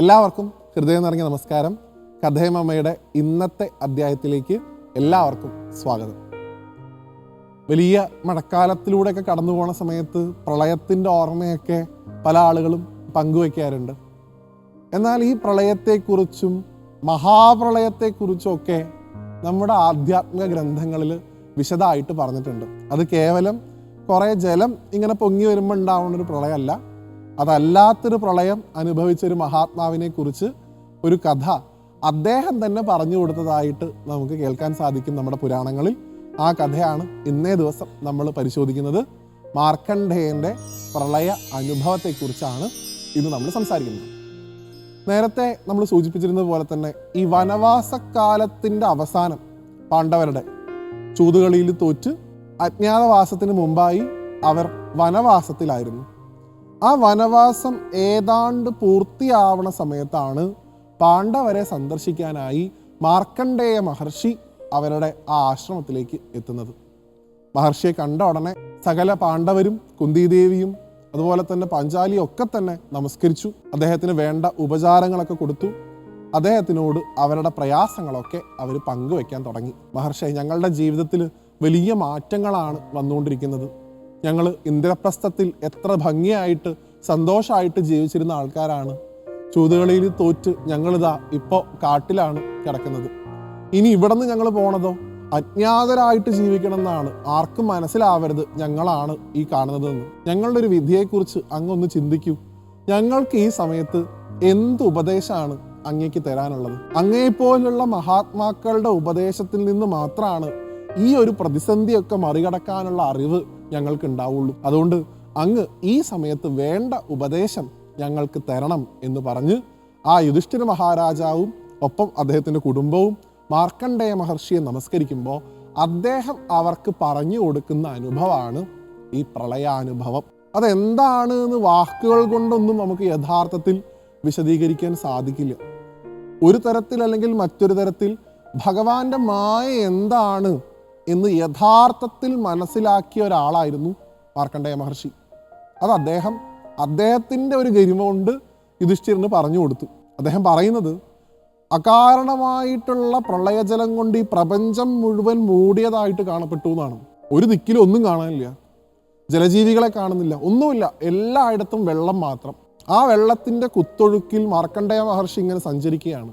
എല്ലാവർക്കും ഹൃദയം നിറഞ്ഞ നമസ്കാരം. കഥേമമ്മയുടെ ഇന്നത്തെ അധ്യായത്തിലേക്ക് എല്ലാവർക്കും സ്വാഗതം. വലിയ മഴക്കാലത്തിലൂടെയൊക്കെ കടന്നു പോണ സമയത്ത് പ്രളയത്തിൻ്റെ ഓർമ്മയൊക്കെ പല ആളുകളും പങ്കുവയ്ക്കാറുണ്ട്. എന്നാൽ ഈ പ്രളയത്തെക്കുറിച്ചും മഹാപ്രളയത്തെക്കുറിച്ചുമൊക്കെ നമ്മുടെ ആധ്യാത്മിക ഗ്രന്ഥങ്ങളിൽ വിശദമായിട്ട് പറഞ്ഞിട്ടുണ്ട്. അത് കേവലം കുറേ ജലം ഇങ്ങനെ പൊങ്ങി വരുമ്പോൾ ഉണ്ടാവുന്നൊരു പ്രളയമല്ല, അതല്ലാത്തൊരു പ്രളയം അനുഭവിച്ചൊരു മഹാത്മാവിനെ കുറിച്ച് ഒരു കഥ അദ്ദേഹം തന്നെ പറഞ്ഞു കൊടുത്തതായിട്ട് നമുക്ക് കേൾക്കാൻ സാധിക്കും നമ്മുടെ പുരാണങ്ങളിൽ. ആ കഥയാണ് ഇന്നേ ദിവസം നമ്മൾ പരിശോധിക്കുന്നത്. മാർക്കണ്ഡേയൻ്റെ പ്രളയ അനുഭവത്തെക്കുറിച്ചാണ് ഇന്ന് നമ്മൾ സംസാരിക്കുന്നത്. നേരത്തെ നമ്മൾ സൂചിപ്പിച്ചിരുന്നത് പോലെ തന്നെ ഈ വനവാസക്കാലത്തിൻ്റെ അവസാനം പാണ്ഡവരുടെ ചൂതുകളിയിൽ തോറ്റ് അജ്ഞാതവാസത്തിന് മുമ്പായി അവർ വനവാസത്തിലായിരുന്നു. ആ വനവാസം ഏതാണ്ട് പൂർത്തിയാവണ സമയത്താണ് പാണ്ഡവരെ സന്ദർശിക്കാനായി മാർക്കണ്ഡേയ മഹർഷി അവരുടെ ആ ആശ്രമത്തിലേക്ക് എത്തുന്നത്. മഹർഷിയെ കണ്ട ഉടനെ സകല പാണ്ഡവരും കുന്തിദേവിയും അതുപോലെ തന്നെ പാഞ്ചാലിയും ഒക്കെ തന്നെ നമസ്കരിച്ചു. അദ്ദേഹത്തിന് വേണ്ട ഉപചാരങ്ങളൊക്കെ കൊടുത്തു. അദ്ദേഹത്തിനോട് അവരുടെ പ്രയാസങ്ങളൊക്കെ അവർ പങ്കുവെക്കാൻ തുടങ്ങി. മഹർഷി, ഞങ്ങളുടെ ജീവിതത്തിൽ വലിയ മാറ്റങ്ങളാണ് വന്നുകൊണ്ടിരിക്കുന്നത്. ഞങ്ങൾ ഇന്ദ്രപ്രസ്ഥത്തിൽ എത്ര ഭംഗിയായിട്ട് സന്തോഷമായിട്ട് ജീവിച്ചിരുന്ന ആൾക്കാരാണ്. ചൂതുകളിയിൽ തോറ്റ് ഞങ്ങളിതാ ഇപ്പോൾ കാട്ടിലാണ് കിടക്കുന്നത്. ഇനി ഇവിടെ നിന്ന് ഞങ്ങൾ പോണതോ അജ്ഞാതരായിട്ട് ജീവിക്കണം എന്നാണ്. ആർക്കും മനസ്സിലാവരുത് ഞങ്ങളാണ് ഈ കാണുന്നതെന്ന്. ഞങ്ങളുടെ ഒരു വിധിയെക്കുറിച്ച് അങ്ങൊന്ന് ചിന്തിക്കൂ. ഞങ്ങൾക്ക് ഈ സമയത്ത് എന്ത് ഉപദേശമാണ് അങ്ങേക്ക് തരാനുള്ളത്? അങ്ങേപ്പോലുള്ള മഹാത്മാക്കളുടെ ഉപദേശത്തിൽ നിന്ന് മാത്രമാണ് ഈ ഒരു പ്രതിസന്ധിയൊക്കെ മറികടക്കാനുള്ള അറിവ് ഞങ്ങൾക്ക് ഉണ്ടാവുള്ളൂ. അതുകൊണ്ട് അങ്ങ് ഈ സമയത്ത് വേണ്ട ഉപദേശം ഞങ്ങൾക്ക് തരണം എന്ന് പറഞ്ഞ് ആ യുധിഷ്ഠിര മഹാരാജാവും ഒപ്പം അദ്ദേഹത്തിൻ്റെ കുടുംബവും മാർക്കണ്ഡേയ മഹർഷിയെ നമസ്കരിക്കുമ്പോൾ അദ്ദേഹം അവർക്ക് പറഞ്ഞു കൊടുക്കുന്ന അനുഭവമാണ് ഈ പ്രളയാനുഭവം. അതെന്താണ് എന്ന് വാക്കുകൾ കൊണ്ടൊന്നും നമുക്ക് യഥാർത്ഥത്തിൽ വിശദീകരിക്കാൻ സാധിക്കില്ല. ഒരു തരത്തിൽ അല്ലെങ്കിൽ മറ്റൊരു തരത്തിൽ ഭഗവാന്റെ മായ എന്താണ് എന്ന് യഥാർത്ഥത്തിൽ മനസ്സിലാക്കിയ ഒരാളായിരുന്നു മാർക്കണ്ഡേയ മഹർഷി. അത് അദ്ദേഹത്തിൻ്റെ ഒരു ഗരിമ കൊണ്ട് യുധിഷ്ഠിരന് പറഞ്ഞു കൊടുത്തു. അദ്ദേഹം പറയുന്നത്, അകാരണമായിട്ടുള്ള പ്രളയജലം കൊണ്ട് ഈ പ്രപഞ്ചം മുഴുവൻ മൂടിയതായിട്ട് കാണപ്പെട്ടു എന്നാണ്. ഒരു ദിക്കിലും ഒന്നും കാണാനില്ല, ജലജീവികളെ കാണുന്നില്ല, ഒന്നുമില്ല, എല്ലായിടത്തും വെള്ളം മാത്രം. ആ വെള്ളത്തിൻ്റെ കുത്തൊഴുക്കിൽ മാർക്കണ്ഡേയ മഹർഷി ഇങ്ങനെ സഞ്ചരിക്കുകയാണ്.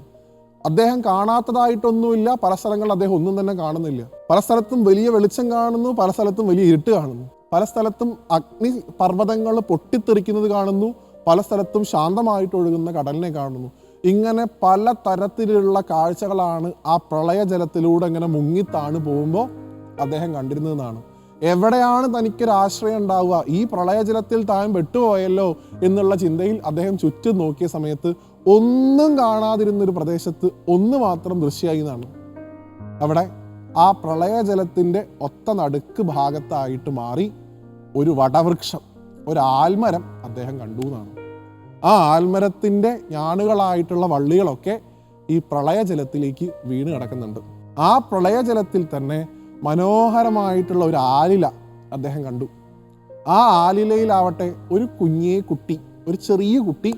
അദ്ദേഹം കാണാത്തതായിട്ടൊന്നുമില്ല. പല സ്ഥലങ്ങളിൽ അദ്ദേഹം ഒന്നും തന്നെ കാണുന്നില്ല. പല സ്ഥലത്തും വലിയ വെളിച്ചം കാണുന്നു, പല സ്ഥലത്തും വലിയ ഇരുട്ട് കാണുന്നു. പല സ്ഥലത്തും അഗ്നി പർവ്വതങ്ങൾ പൊട്ടിത്തെറിക്കുന്നത് കാണുന്നു, പല സ്ഥലത്തും ശാന്തമായിട്ട് ഒഴുകുന്ന കടലിനെ കാണുന്നു. ഇങ്ങനെ പല തരത്തിലുള്ള കാഴ്ചകളാണ് ആ പ്രളയജലത്തിലൂടെ ഇങ്ങനെ മുങ്ങിത്താണ് പോകുമ്പോൾ അദ്ദേഹം കണ്ടിരുന്നതെന്നാണ്. എവിടെയാണ് തനിക്കൊരാശ്രയം ഉണ്ടാവുക? ഈ പ്രളയജലത്തിൽ താൻ പെട്ടുപോയല്ലോ എന്നുള്ള ചിന്തയിൽ അദ്ദേഹം ചുറ്റും നോക്കിയ സമയത്ത് ഒന്നും കാണാതിരുന്നൊരു പ്രദേശത്ത് ഒന്ന് മാത്രം ദൃശ്യമായി എന്നാണ്. അവിടെ ആ പ്രളയജലത്തിൻ്റെ ഒത്ത നടുക്ക് ഭാഗത്തായിട്ട് മാറി ഒരു വടവൃക്ഷം, ഒരു ആൽമരം അദ്ദേഹം കണ്ടു എന്നാണ്. ആ ആൽമരത്തിൻ്റെ ഞാണുകളായിട്ടുള്ള വള്ളികളൊക്കെ ഈ പ്രളയജലത്തിലേക്ക് വീണ് കിടക്കുന്നുണ്ട്. ആ പ്രളയജലത്തിൽ തന്നെ മനോഹരമായിട്ടുള്ള ഒരു ആലില അദ്ദേഹം കണ്ടു. ആ ആലിലയിലാവട്ടെ ഒരു കുട്ടി, ഒരു ചെറിയ കുട്ടി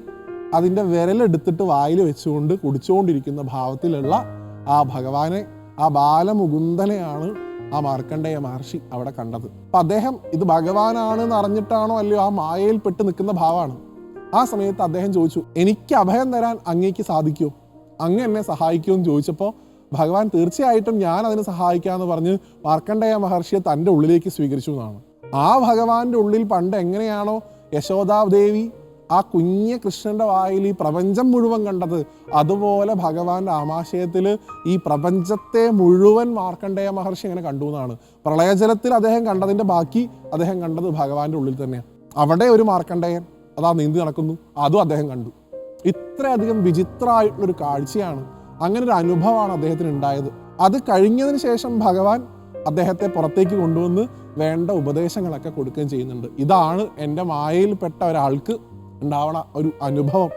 അതിൻ്റെ വിരലെടുത്തിട്ട് വായിൽ വെച്ചുകൊണ്ട് കുടിച്ചുകൊണ്ടിരിക്കുന്ന ഭാവത്തിലുള്ള ആ ഭഗവാനെ, ആ ബാലമുകുന്ദനെയാണ് ആ മാർക്കണ്ഡേയ മഹർഷി അവിടെ കണ്ടത്. അപ്പം അദ്ദേഹം ഇത് ഭഗവാനാണെന്ന് അറിഞ്ഞിട്ടാണോ അല്ലയോ ആ മായയിൽ പെട്ട് നിൽക്കുന്ന ഭാവമാണ്. ആ സമയത്ത് അദ്ദേഹം ചോദിച്ചു, എനിക്ക് അഭയം തരാൻ അങ്ങേക്ക് സാധിക്കുമോ? അങ്ങ് എന്നെ സഹായിക്കുമോ എന്ന് ചോദിച്ചപ്പോൾ ഭഗവാൻ തീർച്ചയായിട്ടും ഞാൻ അതിന് സഹായിക്കാമെന്ന് പറഞ്ഞ് മാർക്കണ്ഡേയ മഹർഷിയെ തൻ്റെ ഉള്ളിലേക്ക് സ്വീകരിച്ചു എന്നാണ്. ആ ഭഗവാന്റെ ഉള്ളിൽ പണ്ട് എങ്ങനെയാണോ യശോദാദേവി ആ കുഞ്ഞ് കൃഷ്ണന്റെ വായിൽ ഈ പ്രപഞ്ചം മുഴുവൻ കണ്ടത്, അതുപോലെ ഭഗവാന്റെ ആമാശയത്തിൽ ഈ പ്രപഞ്ചത്തെ മുഴുവൻ മാർക്കണ്ഡേയ മഹർഷി ഇങ്ങനെ കണ്ടു എന്നാണ്. പ്രളയജലത്തിൽ അദ്ദേഹം കണ്ടതിൻ്റെ ബാക്കി അദ്ദേഹം കണ്ടത് ഭഗവാന്റെ ഉള്ളിൽ തന്നെയാണ്. അവിടെ ഒരു മാർക്കണ്ഡേയൻ അതാ നീന്തി നടക്കുന്നു, അതും അദ്ദേഹം കണ്ടു. ഇത്രയധികം വിചിത്രമായിട്ടുള്ളൊരു കാഴ്ചയാണ്, അങ്ങനെ ഒരു അനുഭവമാണ് അദ്ദേഹത്തിന് ഉണ്ടായത്. അത് കഴിഞ്ഞതിന് ശേഷം ഭഗവാൻ അദ്ദേഹത്തെ പുറത്തേക്ക് കൊണ്ടുവന്ന് വേണ്ട ഉപദേശങ്ങളൊക്കെ കൊടുക്കുകയും ചെയ്യുന്നുണ്ട്. ഇതാണ് എൻ്റെ മായയിൽപ്പെട്ട ഒരാൾക്ക് ഉണ്ടാവണ ഒരു അനുഭവം.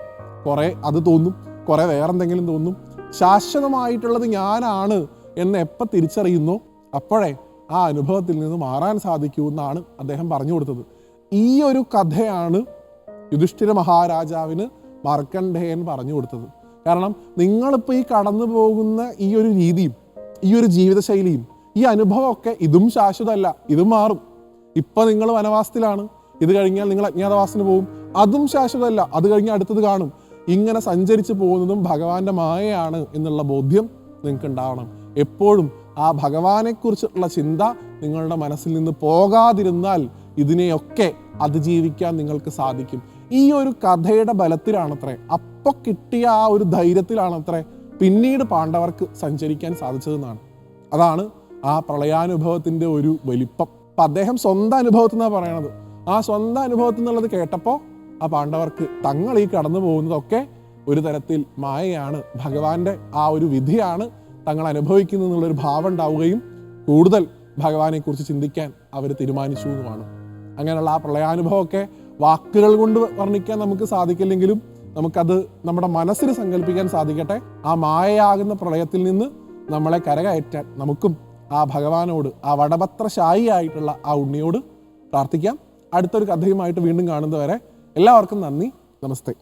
കുറേ അത് തോന്നും, കുറേ വേറെന്തെങ്കിലും തോന്നും. ശാശ്വതമായിട്ടുള്ളത് ഞാനാണ് എന്ന് എപ്പോൾ തിരിച്ചറിയുന്നോ അപ്പോഴേ ആ അനുഭവത്തിൽ നിന്ന് മാറാൻ സാധിക്കൂ എന്നാണ് അദ്ദേഹം പറഞ്ഞു കൊടുത്തത്. ഈ ഒരു കഥയാണ് യുധിഷ്ഠിര മഹാരാജാവിന് മാർക്കണ്ഡേയൻ പറഞ്ഞു കൊടുത്തത്. കാരണം നിങ്ങളിപ്പോൾ ഈ കടന്നു പോകുന്ന ഈ ഒരു രീതിയും ഈ ഒരു ജീവിതശൈലിയും ഈ അനുഭവമൊക്കെ ഇതും ശാശ്വതമല്ല, ഇതും മാറും. ഇപ്പം നിങ്ങൾ വനവാസത്തിലാണ്, ഇത് കഴിഞ്ഞാൽ നിങ്ങൾ അജ്ഞാതവാസത്തിന് പോകും, അതും ശാശ്വതമല്ല, അത് കഴിഞ്ഞാൽ അടുത്തത് കാണും. ഇങ്ങനെ സഞ്ചരിച്ച് പോകുന്നതും ഭഗവാന്റെ മായയാണ് എന്നുള്ള ബോധ്യം നിങ്ങൾക്ക് ഉണ്ടാവണം. എപ്പോഴും ആ ഭഗവാനെക്കുറിച്ചുള്ള ചിന്ത നിങ്ങളുടെ മനസ്സിൽ നിന്ന് പോകാതിരുന്നാൽ ഇതിനെയൊക്കെ അതിജീവിക്കാൻ നിങ്ങൾക്ക് സാധിക്കും. ഈ ഒരു കഥയുടെ ബലത്തിലാണത്രേ, അപ്പോൾ കിട്ടിയ ആ ഒരു ധൈര്യത്തിലാണത്രേ പിന്നീട് പാണ്ഡവർക്ക് സഞ്ചരിക്കാൻ സാധിച്ചതെന്നാണ്. അതാണ് ആ പ്രളയാനുഭവത്തിൻ്റെ ഒരു വലിപ്പം. അപ്പം അദ്ദേഹം സ്വന്തം അനുഭവത്തിൽ നിന്നാണ് പറയണത്. ആ സ്വന്തം അനുഭവത്തിൽ നിന്നുള്ളത് കേട്ടപ്പോൾ ആ പാണ്ഡവർക്ക് തങ്ങൾ ഈ കടന്നു പോകുന്നതൊക്കെ ഒരു തരത്തിൽ മായയാണ്, ഭഗവാന്റെ ആ ഒരു വിധിയാണ് തങ്ങൾ അനുഭവിക്കുന്നു എന്നുള്ളൊരു ഭാവം ഉണ്ടാവുകയും കൂടുതൽ ഭഗവാനെക്കുറിച്ച് ചിന്തിക്കാൻ അവർ തീരുമാനിച്ചു എന്നുമാണ്. അങ്ങനെയുള്ള ആ പ്രളയാനുഭവമൊക്കെ വാക്കുകൾ കൊണ്ട് വർണ്ണിക്കാൻ നമുക്ക് സാധിക്കില്ലെങ്കിലും നമുക്കത് നമ്മുടെ മനസ്സിൽ സങ്കല്പിക്കാൻ സാധിക്കട്ടെ. ആ മായയാകുന്ന പ്രളയത്തിൽ നിന്ന് നമ്മളെ കരകയറ്റാൻ നമുക്കും ആ ഭഗവാനോട്, ആ വടപത്രശായി ആയിട്ടുള്ള ആ ഉണ്ണിയോട് പ്രാർത്ഥിക്കാം. അടുത്തൊരു കഥയുമായിട്ട് വീണ്ടും കാണുന്നതുവരെ എല്ലാവർക്കും നന്ദി, നമസ്തേ.